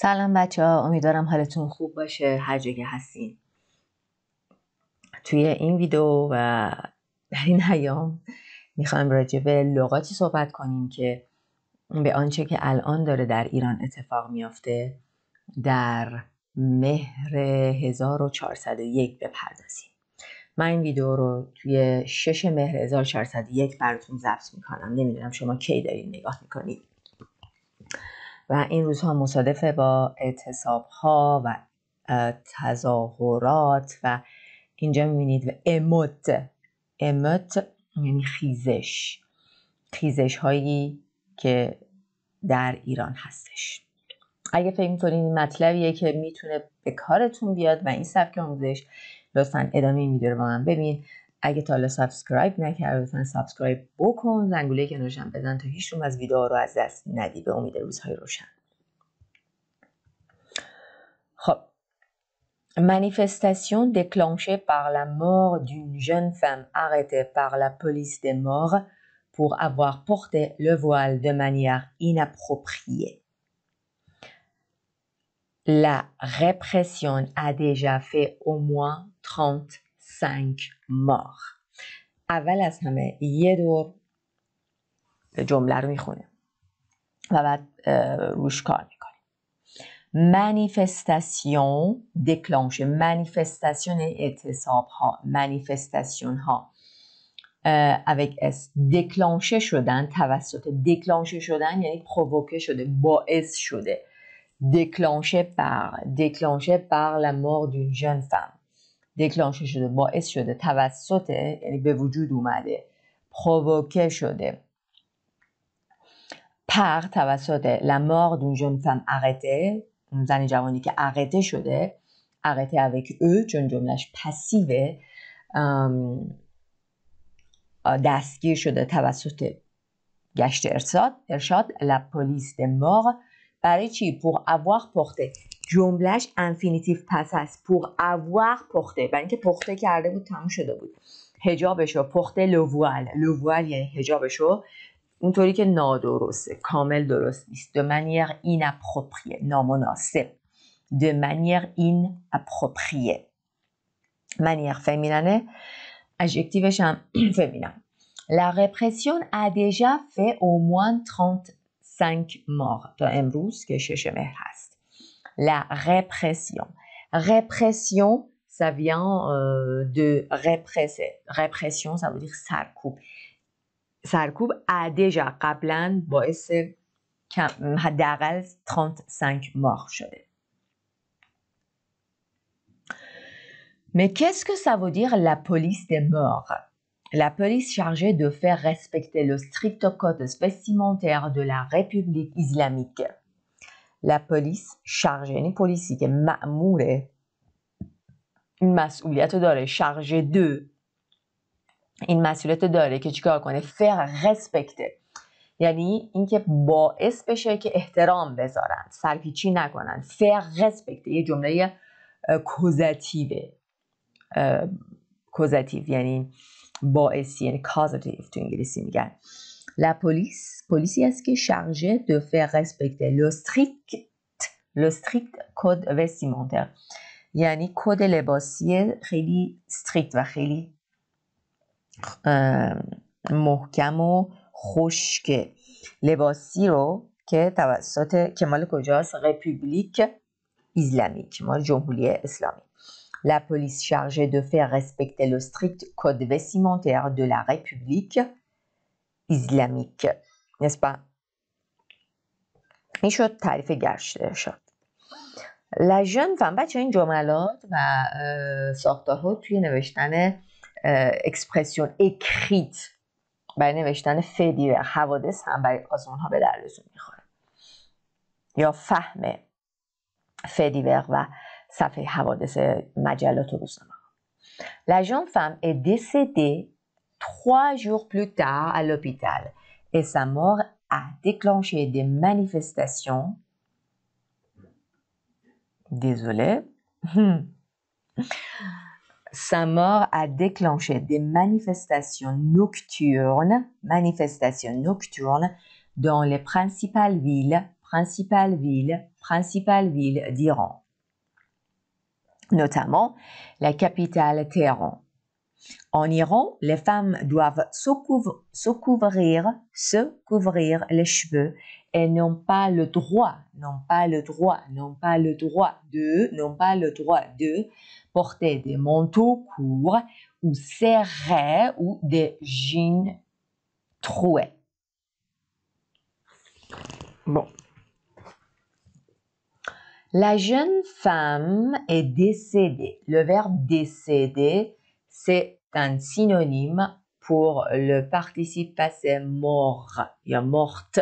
سلام بچه ها، امیدوارم حالتون خوب باشه هر جا که هستین. توی این ویدیو و در این ایام میخوایم راجع به لغاتی صحبت کنیم که به آنچه که الان داره در ایران اتفاق میافته در مهر 1401 بپردازیم. من این ویدیو رو توی 6 مهر 1401 براتون ضبط میکنم. نمیدونم شما کی دارین نگاه میکنید. و این روزها مصادفه با اعتصاب‌ها و تظاهرات و اینجا میبینید اموت یعنی خیزش هایی که در ایران هستش. اگه فکر می‌کنید این مطلبیه که میتونه به کارتون بیاد و این سبک آموزش، لطفاً ادامه این ویدیو رو با من ببین. اگه تا حالا سابسکرایب نکردی لطفاً سابسکرایب بکن، زنگوله کنارشم بزن تا هیچ از ویدیوها رو از دست ندی. به امید روزهای روشن. خب، manifestation déclenchée par la mort d'une jeune femme arrêtée par la police des morts pour avoir porté le voile de manière inappropriée. La répression a déjà fait au moins 35 morts. اول از همه یه دور جمله رو میخونه و بعد روش کار میکنه. manifestation déclenché manifestation اعتصاب ها manifestation ها avec s déclenché شدن توسط déclenché شدن یعنی provoqué شده باعث شده déclenché par la mort d'une jeune femme déclenché شده باعث شده توسط یعنی به وجود اومده provoqué شده par توسط la mort d'une jeune femme arrêtée زن جوانی که arrêté شده arrêté avec eux چون جملهش پسیوه دستگیر شده توسط گشت ارشاد la police des morts برای چی؟ pour avoir porté جملهش انفینیتیو پس هست pour avoir porté برای اینکه پخته کرده بود تموم شده بود حجابشو porté le voile یعنی حجابشو اونطوری که نادرسته کامل درست نیست de manière inappropriée نامناسب de manière inappropriée manière féminine adjectivش هم féminin la répression a déjà fait au moins 35 morts تا امروز که 6 مهر هست la répression ça vient de répression ça veut dire سرکوب déjà قبلا باعث حداقل 35 ماه شده. Mais qu'est-ce que ça veut dire la police des morts? La police chargée de faire respecter le strict code vestimentaire de la République islamique. La police chargée یعنی پلیسی که مأموره این مسئولیت رو داره chargé de این مسئولیت داره که چیکار کنه faire respecter یعنی اینکه باعث بشه که احترام بذارن سرپیچی نکنن faire respecter یه جمله کوزاتیو یعنی باعثی یعنی causative تو انگلیسی میگن la police پلیسی است که chargé de faire respecter le strict code vestimentaire یعنی کد لباسی خیلی ستریکت و خیلی محکم و خشک لباسی رو که توسط که مال کجاست رپوبلیک اسلامیک مال جمهوری اسلامی la police chargée de faire respecter le strict code vestimentaire de la République islamique n'est-ce pas این شد تعریف گشت شد la jeune femme بچه این جملات و ساختارها توی نوشتن اکسپرسیون اکریت برای نوشتن فدی و حوادث هم برای آزمون ها به دردتون میخوره یا فهم فدیور و صفحه حوادث مجلات و روزنامه. La jeune femme est décédée 3 jours plus tard à l'hôpital et sa mort a déclenché des manifestations. Désolée. Sa mort a déclenché des manifestations nocturnes dans les principales villes principales villes d'Iran, notamment la capitale Téhéran. En Iran, les femmes doivent se couvrir les cheveux et n'ont pas le droit de porter des manteaux courts ou serrés ou des jeans troués. Bon. La jeune femme est décédée. Le verbe décédé, c'est un synonyme pour le participe passé mort یا morte.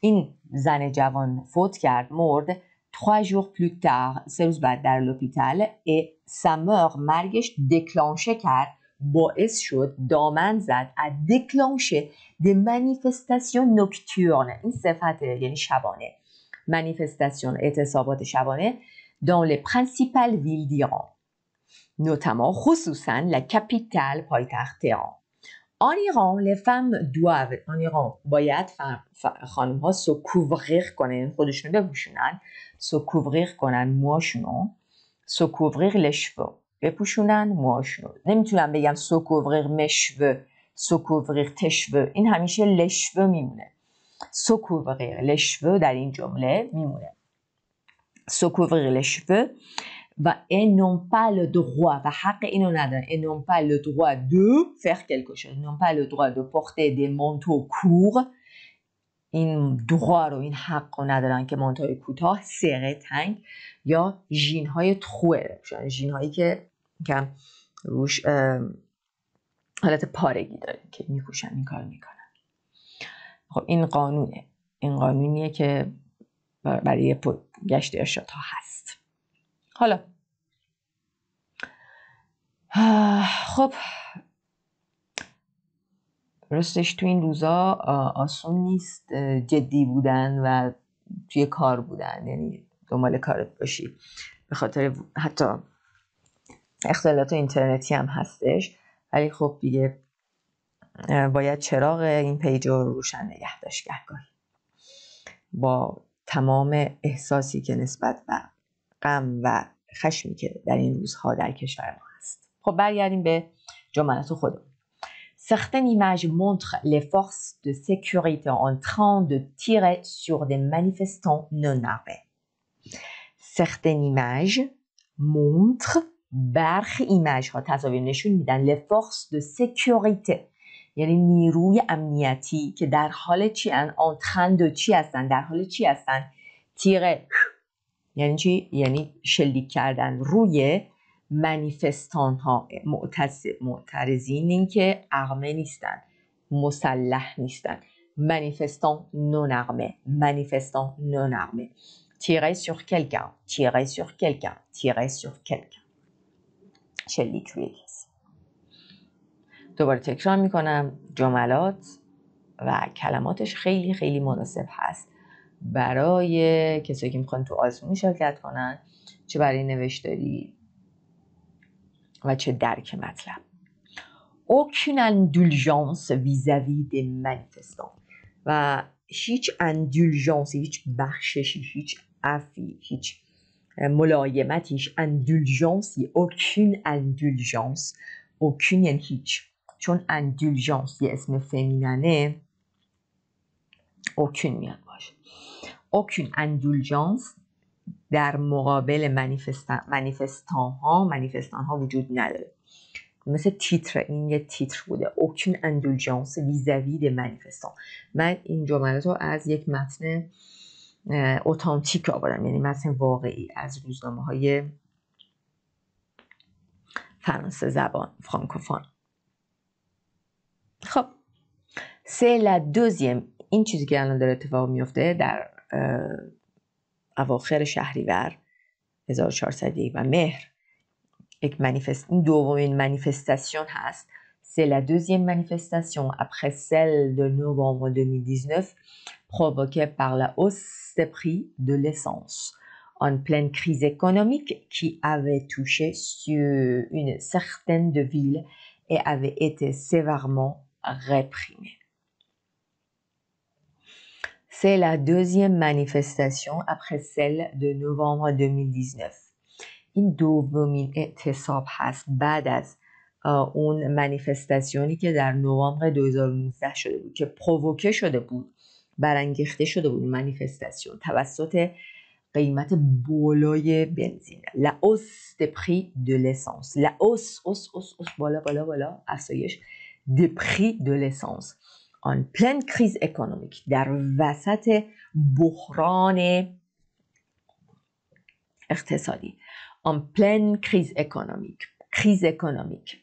این زن جوان فوت کرد، مرد 3 jours plus tard، 3 روز بعد در لوپیتال. et sa mort، مرگش déclenché کرد، باعث شد، دامن زد، à déclencher des manifestations nocturnes. این صفت یعنی شبانه. manifestations اعتصابات شبانه dans les principales villes d'Iran, notamment خصوصا la capitale پایتخت تهران. En Iran, les femmes doivent, en Iran باید خانم ها se couvrir کنن، خودشون بپوشونن، se couvrir کنن موهاشونو، se couvrir les cheveux، بپوشونن موهاشونو. نمیتونم بگم se couvrir mes cheveux، se couvrir tes cheveux، این همیشه les cheveux میمونه. se couvrir les cheveux در این جمله میمونه. se couvrir les cheveux و et n'ont pas le droit و حق اینو ندارن. et n'ont pas le droit de faire quelque chose. n'ont pas le droit de porter des manteaux courts. این droit رو، این حق رو ندارن که مانتوی کوتاه، سره، تنگ یا ژین های تروه بپوشن. ژین هایی که روش حالت پارگی داره که میپوشن، این کار میکنن. خب این قانونه، این قانونیه که برای گشت ارشاد ها هست. حالا خب راستش تو این روزا آسون نیست جدی بودن و توی کار بودن، یعنی دنبال کارت باشی، به خاطر حتی اختلالات اینترنتی هم هستش. ولی خب دیگه باید چراغ این پیج رو روشن نگه داشت گهگاهی، با تمام احساسی که نسبت به غم و خشمی که در این روزها در کشور ما هست. خب برگردیم به جملات خودمون. Certaines images montrent les forces de sécurité en train de tirer sur des manifestants non armés. Certaines images montrent، برخی ایمیج ها تصاویر نشون میدن les forces de sécurité، یعنی نیروی امنیتی که در حال چی ان، en train de چی هستن، در حال چی هستن، tirer یعنی چی؟ یعنی شلیک کردن روی منیفستان ها، معترضین، این که ارمه نیستن، مسلح نیستن. منیفستان نون ارمه، منیفستان نون ارمه. tirer sur quelqu'un، tirer sur quelqu'un، tirer sur quelqu'un، شلیک روی کسی. دوباره تکرار میکنم، جملات و کلماتش خیلی خیلی مناسب هست برای کسایی که میخوان تو آزمون شرکت کنن، چه برای نوشتاری و چه درک مطلب. aucune indulgence vis-à-vis des manifestants، و هیچ indulgence، هیچ بخششی، هیچ عفی، هیچ ملایمتی، هیچ indulgence، aucune indulgence، aucune یعنی هیچ، چون indulgence یه اسم فمیننه، aucune میاد باشه. aucune indulgence در مقابل منیفستان ها وجود نداره. مثل تیتر، این یه تیتر بوده. aucune indulgence vis-à-vis des manifestants. من این جملات رو از یک متن اوتانتیک آوردم، یعنی متن واقعی از روزنامه های فرانسه زبان، فرانکوفون. خب c'est la deuxième، این چیزی که الان داره اتفاق میفته در اواخر شهریور 1401 و مهر، این دومین منیفستاسیون هست. C'est la deuxième manifestation après celle de novembre 2019 provoquée par la hausse des prix de l'essence en pleine crise économique qui avait touché sur une certaine de villes et avait été sévèrement réprimée. C'est la deuxième manifestation après celle de novembre 2019. این دومین اعتصاب هست بعد از اون منیفستاسیونی که در نوامبر 2019 شده بود که پرووکه شده بود، برانگیخته شده بود منیفستاسیون توسط قیمت بالای بنزین. La hausse des prix de l'essence. La hausse بالا افزایش des prix de l'essence. En pleine crise économique. در وسط بحران اقتصادی. En pleine crise économique. Crise économique.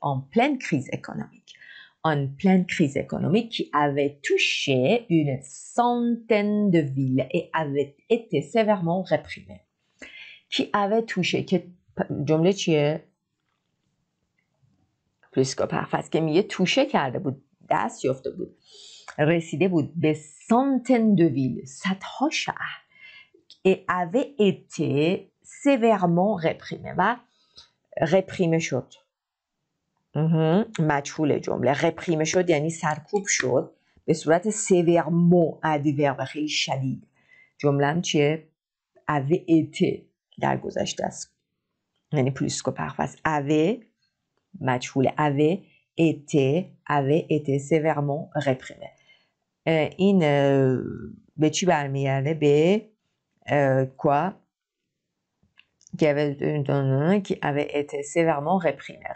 En pleine crise économique. En pleine crise économique qui avait touché une centaine de villes et avait été sévèrement réprimée. Qui avait touché که جمله چیه؟ پلوسکوپرفس که میگه توشه کرده بود، دست یافته بود، رسیده بود به centaine de villes، صدها شهر، et avait été sévèrement réprimée و رپریمه شد. مجهول جمله. رپریمه شد یعنی سرکوب شد به صورت sévèrement، ادورب خیلی شدید. جمله‌ام چیه؟ avait été در گذشته است، یعنی پلوسکوپرفس. avait مجهول، avait été sévèrement réprimé. این به چی برمیگرده؟ به quoi qui avait été sévèrement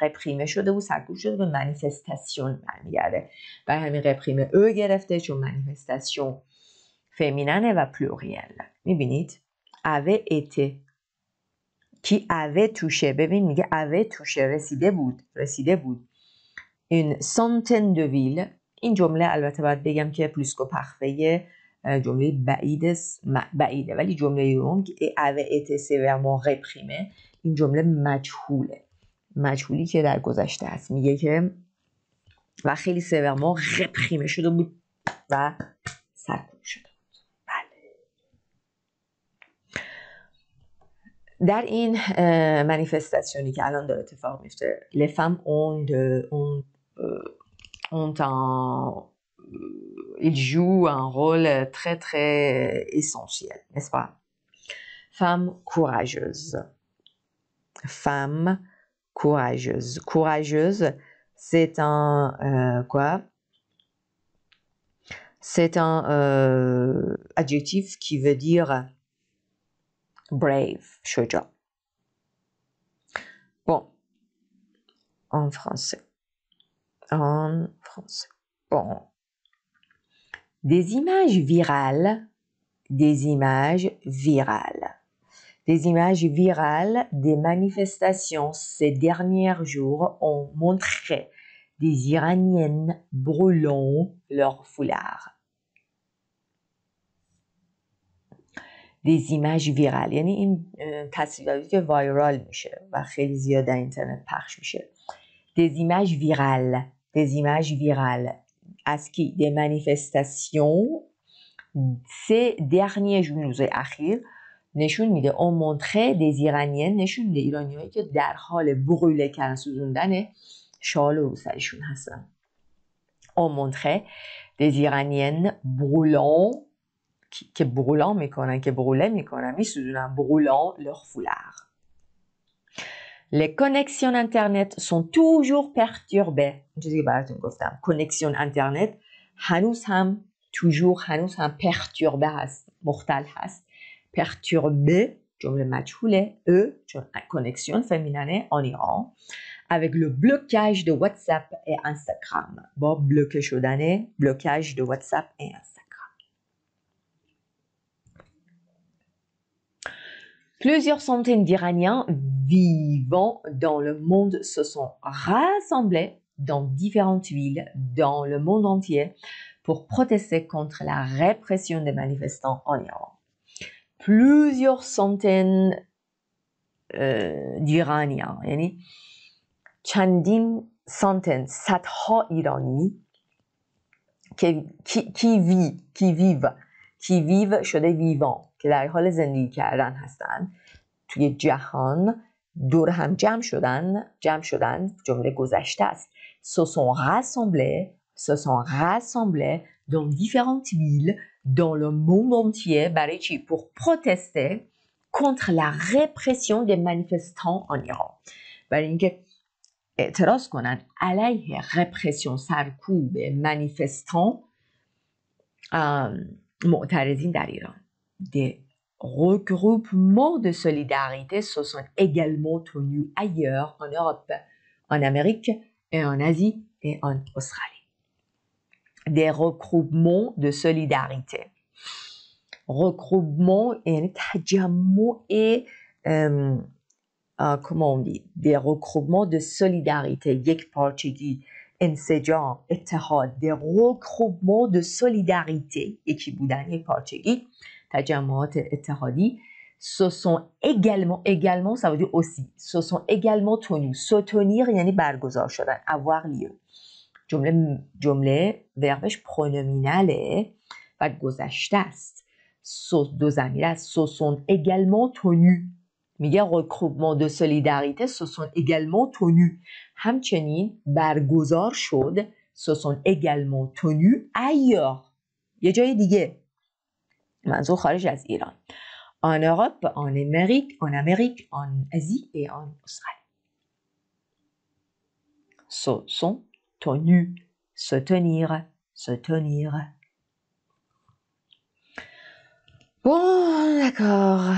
réprimé شده بود، سرکوب شده به manifestation برمیگرده. برای همین رپریمه او گرفته چون manifestation فمیننه و پلوریل. میبینید؟ avait été کی avait touché. ببین میگه avait touché، رسیده بود une centaine de villes. این جمله البته باید بگم که پلوسکوپرفه جمله بعیده، ولی جمله دوم که avait été sévèrement réprimé، این جمله مجهولی که در گذشته است. میگه که و خیلی sévèrement réprimé شده بود و سرکوب شده بود. بله. در این منیفستاسیونی که الان داره اتفاق میفته، les femmes ils jouent un rôle très très essentiel, n'est-ce pas? Femme courageuse. Courageuse, c'est un quoi? C'est un adjectif qui veut dire brave, شجاع. Bon, en français. Bon. Des images virales des manifestations ces derniers jours ont montré des Iraniennes brûlant leur foulard. Des images virales یعنی این تصویراتی که وایرال میشه و خیلی زیاد در اینترنت پخش میشه. Des images virales از کی؟ des manifestations ces derniers jours، روزهای اخیر نشون میده on montre des Iraniennes، نشون میده ایرانیایی که در حال بروله کردن، سوزوندن شال و روسریشون هستن. on montre des Iraniennes brûlant که brûlant میکنن، که brûler میکنن، میسوزونن، brûlant leur foulard. Les connexions internet sont toujours perturbées. این چیزی که براتون گفتم، connexion internet هنوز هم perturbé هست، مختل هست. perturbé جمله مجهوله، چون connexion féminine en Iran avec le blocage de WhatsApp et Instagram. با بلوکه شدن blocage de WhatsApp et Instagram. Plusieurs centaines d'Iraniens vivant dans le monde se sont rassemblés dans différentes villes dans le monde entier pour protester contre la répression des manifestants en Iran. Plusieurs centaines d'Iraniens, یعنی چندین centaines، صدها ایرانی که qui vivent شده vivant که در حال زندگی کردن هستن توی جهان، دور هم جمع شدن جمله گذشته است. se sont rassemblés dans différentes villes dans le monde entier برای چی؟ pour protester contre la répression des manifestants en Iran. برای اینکه اعتراض کنند علیه رپرسیون سرکوب manifestants معترضین در ایران. Des regroupements de solidarité se sont également tenus ailleurs en Europe, en Amérique et en Asie et en Australie. Des regroupements de solidarité. Regroupement یعنی تجمع comment on dit des regroupements de solidarité یک پارچگی انسجام اتحاد des regroupements de solidarité یکی بودن یک پارچگی تجمعات اتحادی se sont également ça veut dire aussi se sont également tenus se tenir یعنی برگزار شدن avoir lieu جمله وربش پرونومیناله و گذشته است دو ضمیر است se sont également tenus میگه regroupement de solidarité se sont également tenus همچنین برگزار شد se sont également tenus ailleurs یه جای دیگه منظور خارج از ایران en Europe, en Amérique, en Asie et en Australie. Se sont tenus, se tenir, se tenir. Bon, d'accord.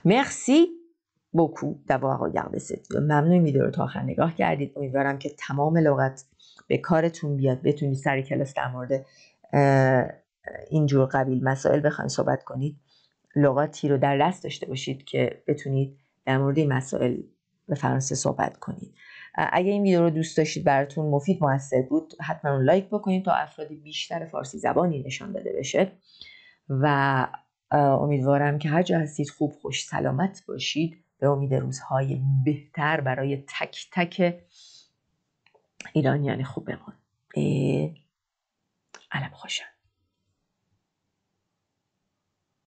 Merci beaucoup d'avoir regardé cette vidéo. ممنون ویدیو رو تا آخر نگاه کردید. امیدوارم که تمام لغت به کارتون بیاد. بتونید سر کلاس در مورد اینجور قبیل مسائل بخواید صحبت کنید. لغاتی رو در دست داشته باشید که بتونید در مورد این مسائل به فرانسه صحبت کنید. اگه این ویدیو رو دوست داشتید براتون مفید موثر بود حتما اون لایک بکنید تا افراد بیشتر فارسی زبانی نشان داده بشه و امیدوارم که هر جا هستید خوب خوش سلامت باشید به امید روزهای بهتر برای تک تک ایرانیان خوبمون. علم خوشم.